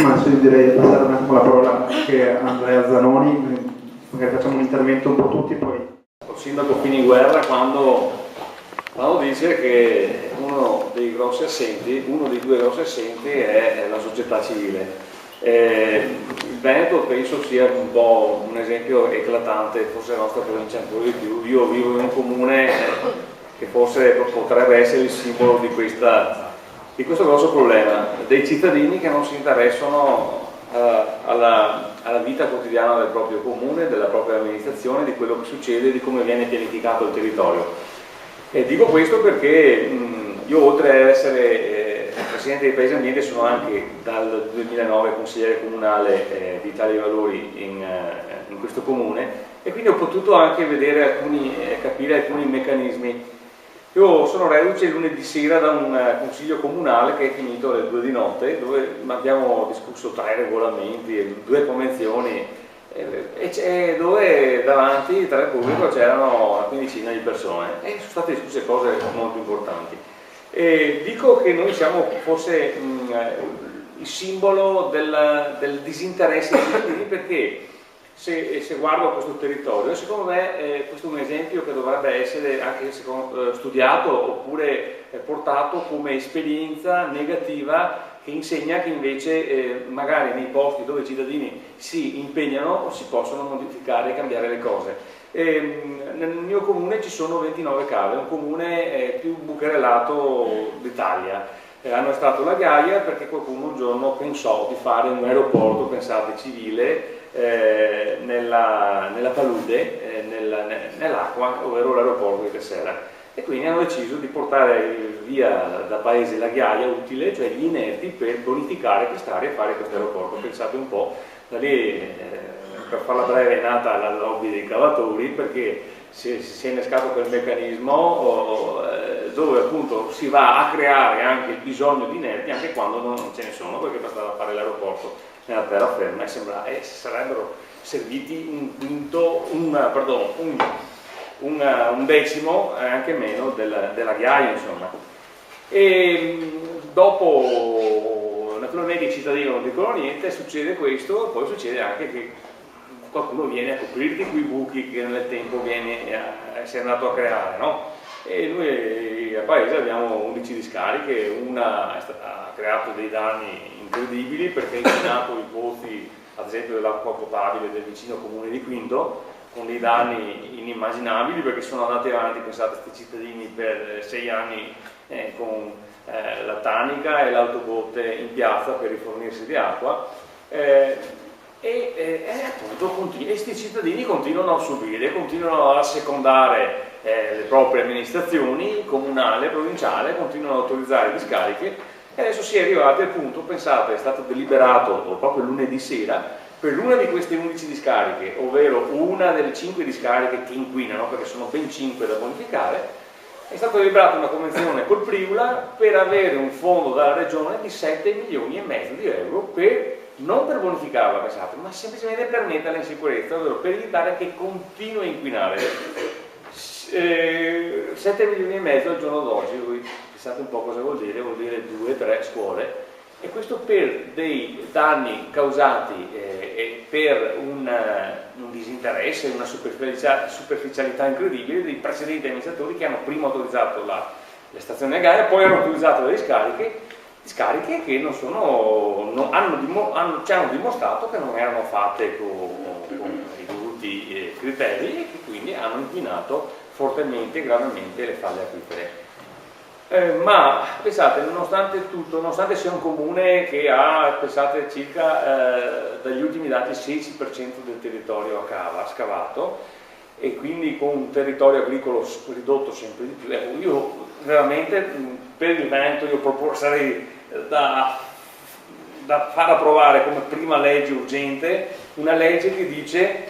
adesso io direi di passare un attimo la parola anche a Andrea Zanoni, magari facciamo un intervento un po' tutti, poi... Il sindaco Finiguerra quando dice che uno dei due grossi assenti è la società civile. Il Veneto penso sia un po' un esempio eclatante, forse la nostra provincia ancora di più. Io vivo in un comune che forse potrebbe essere il simbolo di questo grosso problema, dei cittadini che non si interessano alla vita quotidiana del proprio comune, della propria amministrazione, di quello che succede, di come viene pianificato il territorio. E dico questo perché io, oltre ad essere Presidente di Paese Ambiente, sono anche dal 2009 consigliere comunale di Italia dei Valori in questo comune, e quindi ho potuto anche vedere capire alcuni meccanismi. Io sono reduce lunedì sera da un consiglio comunale che è finito alle 2 di notte, dove abbiamo discusso 3 regolamenti e 2 convenzioni, e dove davanti tra il pubblico c'erano una quindicina di persone e sono state discusse cose molto importanti. Dico che noi siamo forse il simbolo del disinteresse dei cittadini, perché se guardo questo territorio, secondo me questo è un esempio che dovrebbe essere anche studiato oppure portato come esperienza negativa, che insegna che invece magari nei posti dove i cittadini si impegnano si possono modificare e cambiare le cose. Nel mio comune ci sono 29 cave, un comune più bucherellato d'Italia. Hanno estratto la ghiaia perché qualcuno un giorno pensò di fare un aeroporto, pensate, civile, nella palude, nell'acqua, ovvero l'aeroporto di Tessera. E quindi hanno deciso di portare via da paese la ghiaia utile, cioè gli inerti, per bonificare quest'area e fare questo aeroporto. Pensate un po', da lì, per farla breve, è nata la lobby dei cavatori, perché si è innescato quel meccanismo dove appunto si va a creare anche il bisogno di inerti anche quando non ce ne sono, perché bastava fare l'aeroporto nella terraferma e sarebbero serviti un decimo, anche meno, della ghiaia, insomma. E dopo, naturalmente, i cittadini non dicono niente, succede questo, poi succede anche che qualcuno viene a coprirti quei buchi che nel tempo si è andato a creare, no? E noi a paese abbiamo 11 discariche, una ha creato dei danni incredibili perché ha inquinato i pozzi, ad esempio, dell'acqua potabile del vicino comune di Quinto, con dei danni inimmaginabili, perché sono andati avanti, pensate, questi cittadini per 6 anni con la tanica e l'autobotte in piazza per rifornirsi di acqua, appunto questi cittadini continuano a subire, continuano a assecondare le proprie amministrazioni, comunale, provinciale, continuano ad autorizzare discariche, e adesso si è arrivati al punto, pensate, è stato deliberato proprio lunedì sera, per una di queste 11 discariche, ovvero una delle 5 discariche che inquinano, perché sono ben 5 da bonificare, è stata deliberata una convenzione col Priula per avere un fondo dalla regione di 7,5 milioni di euro non per bonificarla, pensate, ma semplicemente per metterla in sicurezza, ovvero per evitare che continui a inquinare. 7,5 milioni al giorno d'oggi, voi pensate un po' cosa vuol dire 2-3 scuole, e questo per dei danni causati e per un disinteresse, una superficialità incredibile dei precedenti amministratori che hanno prima autorizzato le stazioni a ghiaia, poi hanno autorizzato le discariche che ci hanno dimostrato che non erano fatte con i dovuti criteri e che quindi hanno inquinato fortemente e gravemente le falde acquifere. Ma pensate, nonostante tutto, nonostante sia un comune che ha, pensate, circa dagli ultimi dati il 16% del territorio scavato, e quindi con un territorio agricolo ridotto sempre di più, io veramente per il Veneto sarei da far approvare come prima legge urgente una legge che dice: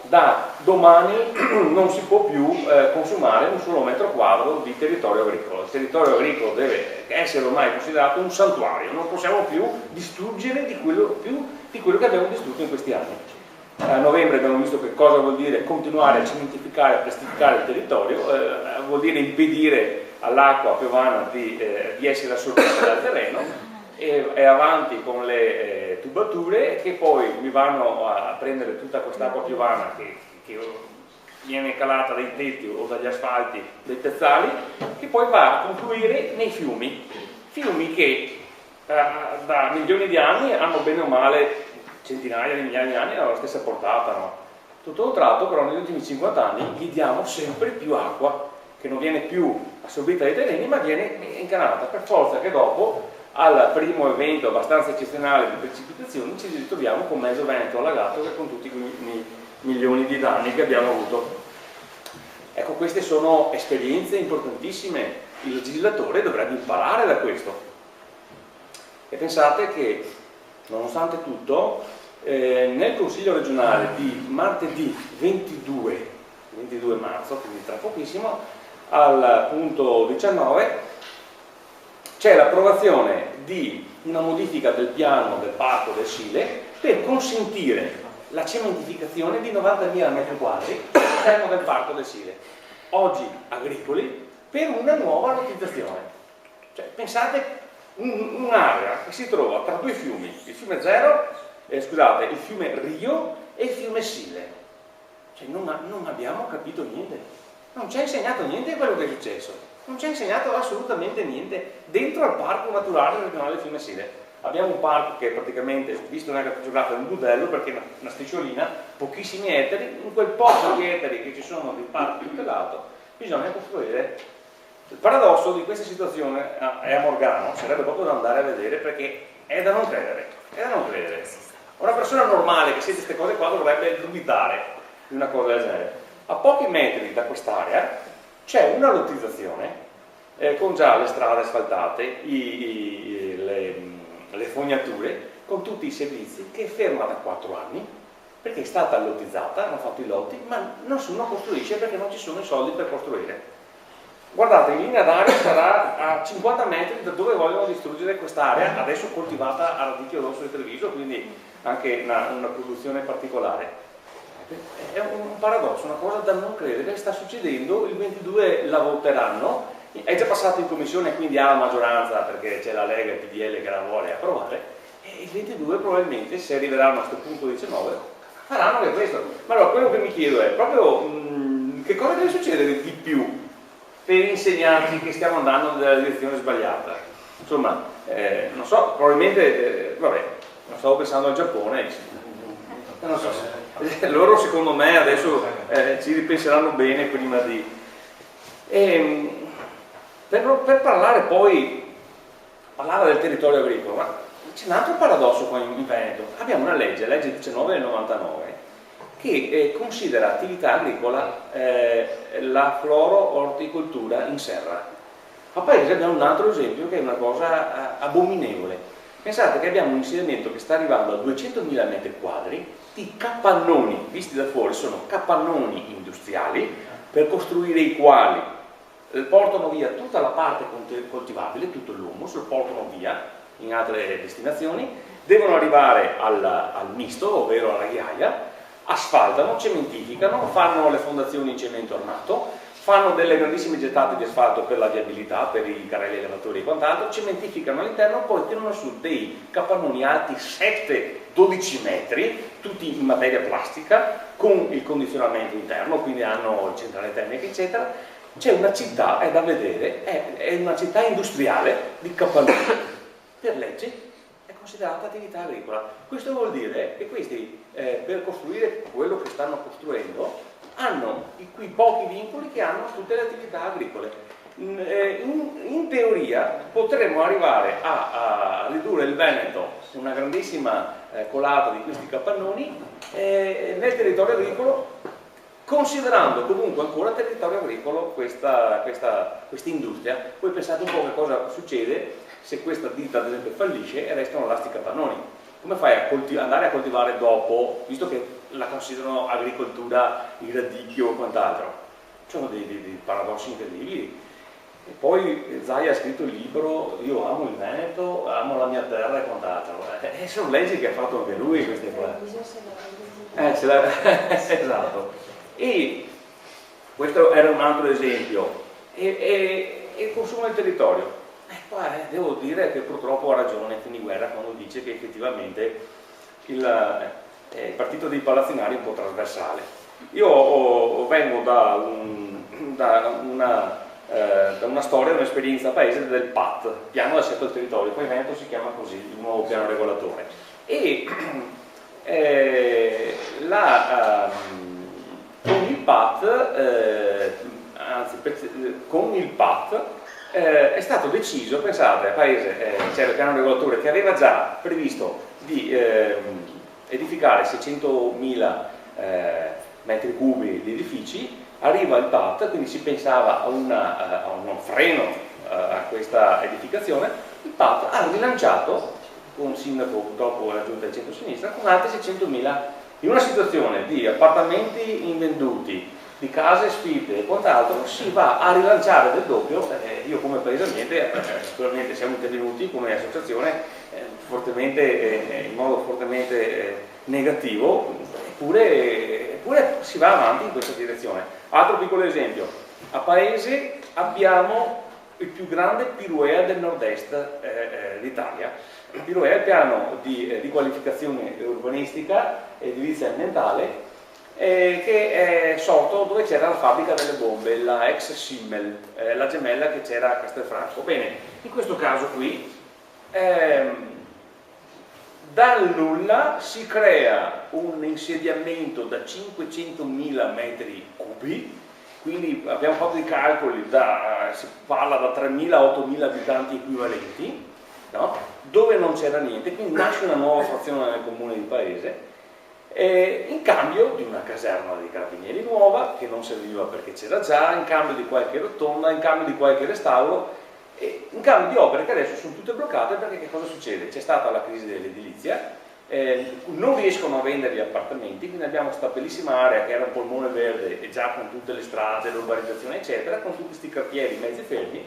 da domani non si può più consumare un solo metro quadro di territorio agricolo. Il territorio agricolo deve essere ormai considerato un santuario, non possiamo più distruggere di quello che abbiamo distrutto in questi anni. A novembre abbiamo visto che cosa vuol dire continuare a cementificare, a plastificare il territorio, vuol dire impedire all'acqua piovana di essere assorbita dal terreno, e avanti con le tubature che poi mi vanno a prendere tutta quest'acqua piovana che viene calata dai tetti o dagli asfalti, dai piazzali, che poi va a confluire nei fiumi che da milioni di anni hanno bene o male centinaia di migliaia di anni la stessa portata, no? Tutto un tratto però negli ultimi 50 anni gli diamo sempre più acqua che non viene più assorbita dai terreni ma viene incanalata, per forza che dopo al primo evento abbastanza eccezionale di precipitazioni ci ritroviamo con mezzo Veneto allagato e con tutti quei milioni di danni che abbiamo avuto. Ecco, queste sono esperienze importantissime, il legislatore dovrebbe imparare da questo. E pensate che nonostante tutto nel Consiglio regionale di martedì 22 marzo, quindi tra pochissimo, al punto 19 c'è l'approvazione di una modifica del piano del parco del Sile per consentire la cementificazione di 90.000 metri quadri all'interno del parco del Sile, oggi agricoli, per una nuova lottizzazione. Cioè, pensate un'area che si trova tra due fiumi, il fiume il fiume Rio e il fiume Sile. Cioè, non abbiamo capito niente, non ci ha insegnato niente quello che è successo, non ci ha insegnato assolutamente niente dentro al parco naturale regionale del fiume Sile. Abbiamo un parco che è praticamente, visto nella cartografia, è un budello perché è una strisciolina, pochissimi ettari, in quel poco di ettari che ci sono di parco tutelato bisogna costruire. Il paradosso di questa situazione è a Morgano, sarebbe proprio da andare a vedere perché è da non credere, Una persona normale che sente queste cose qua dovrebbe dubitare di una cosa del genere. A pochi metri da quest'area c'è una lottizzazione con già le strade asfaltate, le fognature, con tutti i servizi, che è ferma da 4 anni perché è stata lottizzata, hanno fatto i lotti, ma nessuno costruisce perché non ci sono i soldi per costruire. Guardate, in linea d'aria sarà a 50 metri da dove vogliono distruggere quest'area, adesso coltivata a radicchio rosso di Treviso, quindi anche una produzione particolare. È un paradosso, una cosa da non credere, sta succedendo, il 22 la voteranno, è già passato in commissione, quindi ha la maggioranza perché c'è la Lega e il PDL che la vuole approvare, e il 22 probabilmente, se arriveranno a questo punto 19, faranno anche questo. Ma allora quello che mi chiedo è proprio che cosa deve succedere di più per insegnarci che stiamo andando nella direzione sbagliata. Insomma, non so, probabilmente, vabbè, non stavo pensando al Giappone, non so, loro secondo me adesso ci ripenseranno bene prima di... Per parlare poi, parlava del territorio agricolo, ma c'è un altro paradosso qua in Veneto. Abbiamo una legge 19 del 99, che considera attività agricola la floro-orticoltura in serra. A paese abbiamo un altro esempio che è una cosa abominevole. Pensate che abbiamo un insediamento che sta arrivando a 200.000 metri quadri di capannoni, visti da fuori sono capannoni industriali, per costruire i quali portano via tutta la parte coltivabile, tutto l'humus, lo portano via in altre destinazioni, devono arrivare al misto, ovvero alla ghiaia, asfaltano, cementificano, fanno le fondazioni in cemento armato, fanno delle grandissime gettate di asfalto per la viabilità, per i carrelli elevatori e quant'altro, cementificano all'interno, poi tirano su dei capannoni alti 7-12 metri, tutti in materia plastica, con il condizionamento interno, quindi hanno centrale termica, eccetera. C'è una città, è da vedere, è una città industriale di capannoni. Per legge è considerata attività agricola. Questo vuol dire che questi, per costruire quello che stanno costruendo, hanno quei pochi vincoli che hanno tutte le attività agricole. In teoria potremmo arrivare a ridurre il Veneto, una grandissima colata di questi capannoni, nel territorio agricolo, considerando comunque ancora territorio agricolo questa industria. Voi pensate un po' che cosa succede se questa ditta ad esempio fallisce e restano là sti capannoni. Come fai a andare a coltivare dopo, visto che la considerano agricoltura, il radicchio o quant'altro? Ci sono dei paradossi incredibili. E poi Zaia ha scritto il libro Io amo il Veneto, amo la mia terra e quant'altro. Sono leggi che ha fatto anche lui queste qua. Esatto. E questo era un altro esempio. E il consumo del territorio. Devo dire che purtroppo ha ragione Finiguerra quando dice che effettivamente il partito dei palazzinari è un po' trasversale. Io vengo da una storia, un'esperienza paese del PAT, piano di assetto del territorio, poi in Veneto si chiama così, il nuovo piano regolatore. E con il PAT è stato deciso, pensate, paese c'era il piano regolatore che aveva già previsto di edificare 600.000 metri cubi di edifici, arriva il PAT, quindi si pensava a un freno a questa edificazione. Il PAT ha rilanciato, con il sindaco dopo la giunta del centro-sinistra, con altri 600.000, in una situazione di appartamenti invenduti, di case sfitte e quant'altro, si va a rilanciare del doppio. Io come Paese Ambiente sicuramente siamo intervenuti come associazione in modo fortemente negativo, eppure si va avanti in questa direzione. Altro piccolo esempio: a Paese abbiamo il più grande Piruea del nord-est d'Italia. Il Piruea è il piano di qualificazione urbanistica e edilizia ambientale che è sorto dove c'era la fabbrica delle bombe, la ex Simmel, la gemella che c'era a Castelfranco. Bene, in questo caso qui dal nulla si crea un insediamento da 500.000 metri cubi, quindi abbiamo fatto i calcoli, si parla da 3.000 a 8.000 abitanti equivalenti, no? Dove non c'era niente, quindi nasce una nuova frazione nel comune di Paese, in cambio di una caserma dei carabinieri nuova, che non serviva perché c'era già, in cambio di qualche rotonda, in cambio di qualche restauro, in cambio di opere che adesso sono tutte bloccate perché che cosa succede? C'è stata la crisi dell'edilizia, non riescono a vendere gli appartamenti, quindi abbiamo questa bellissima area che era un polmone verde e già con tutte le strade, l'urbanizzazione eccetera, con tutti questi quartieri mezzi fermi,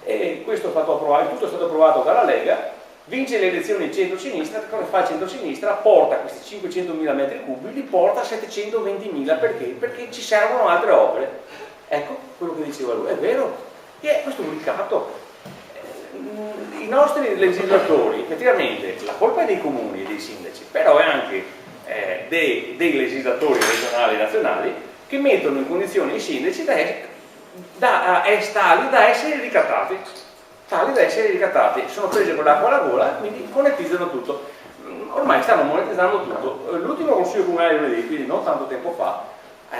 e questo è stato approvato, tutto è stato approvato dalla Lega. Vince le elezioni il centro-sinistra. Cosa fa il centro-sinistra? Porta questi 500.000 metri cubi, li porta a 720.000, perché? Perché ci servono altre opere. Ecco quello che diceva lui, è vero, e questo è un ricatto. I nostri legislatori, effettivamente la colpa è dei comuni e dei sindaci, però è anche dei legislatori regionali e nazionali che mettono in condizione i sindaci tali da essere ricattati, sono presi con l'acqua alla gola, quindi monetizzano tutto. Ormai stanno monetizzando tutto. L'ultimo consiglio comunale lunedì, quindi non tanto tempo fa,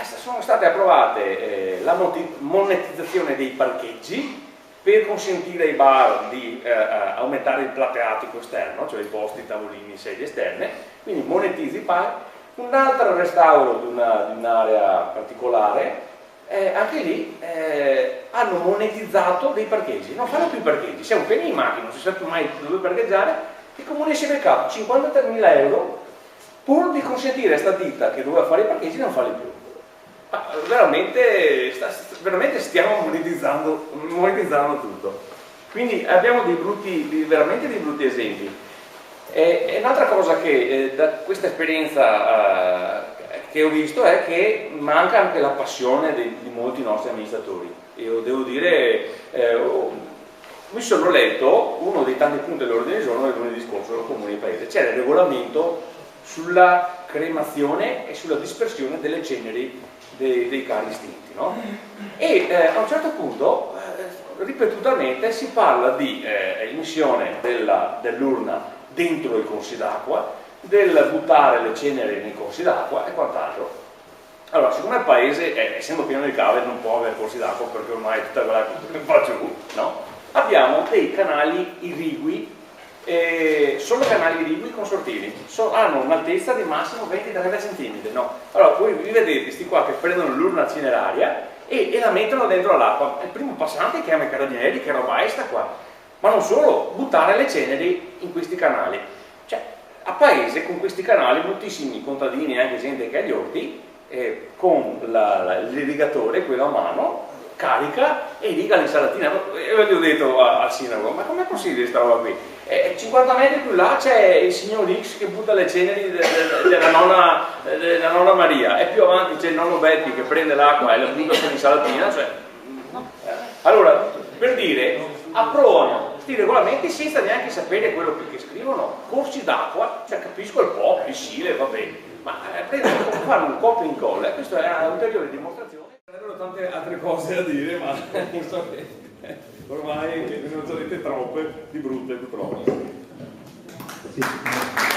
sono state approvate la monetizzazione dei parcheggi per consentire ai bar di aumentare il plateatico esterno, cioè i posti, tavolini, sedie esterne, quindi monetizzi i parchi. Un altro restauro di un'area particolare, anche lì hanno monetizzato dei parcheggi, non fanno più i parcheggi, se è un pieno di macchine, non si sa più mai dove parcheggiare, il comune si è beccato 53.000 euro pur di consentire a sta ditta che doveva fare i parcheggi di non farli più. Ma veramente stiamo monetizzando tutto, quindi abbiamo veramente dei brutti esempi. E un'altra cosa che da questa esperienza che ho visto è che manca anche la passione di molti nostri amministratori. Io devo dire, mi sono letto uno dei tanti punti dell'ordine del giorno del lunedì scorso del Comune di Paese, c'era il regolamento sulla cremazione e sulla dispersione delle ceneri dei cari estinti, no? E a un certo punto ripetutamente si parla di emissione dell'urna dentro i corsi d'acqua, del buttare le ceneri nei corsi d'acqua e quant'altro. Allora, siccome il paese, essendo pieno di cave, non può avere corsi d'acqua perché ormai tutta quella che va giù, no? Abbiamo dei canali irrigui, solo canali irrigui consortili, hanno un'altezza di massimo 20-30 cm, no? Allora, voi vi vedete questi qua che prendono l'urna cineraria e la mettono dentro l'acqua. Il primo passante chiama i carabinieri, che roba è sta qua? Ma non solo, buttare le ceneri in questi canali. Cioè, a Paese con questi canali moltissimi contadini e anche gente che ha gli orti, con l'irrigatore, quello a mano, carica e irriga l'insalatina. Io gli ho detto al sindaco, ma com'è possibile questa roba qui? 50 metri più là c'è il signor X che butta le ceneri della nonna Maria, e più avanti c'è il nonno Betti che prende l'acqua e la butta sull'insalatina. Cioè, allora, per dire, approvano questi regolamenti senza neanche sapere quello che scrivono, corsi d'acqua, cioè capisco il POP, il SILE, va bene, ma fare un copia e incolla, questo è un'ulteriore dimostrazione. Sarebbero tante altre cose da dire, ma so che ormai ne ho già dette troppe di brutte purtroppo. Sì.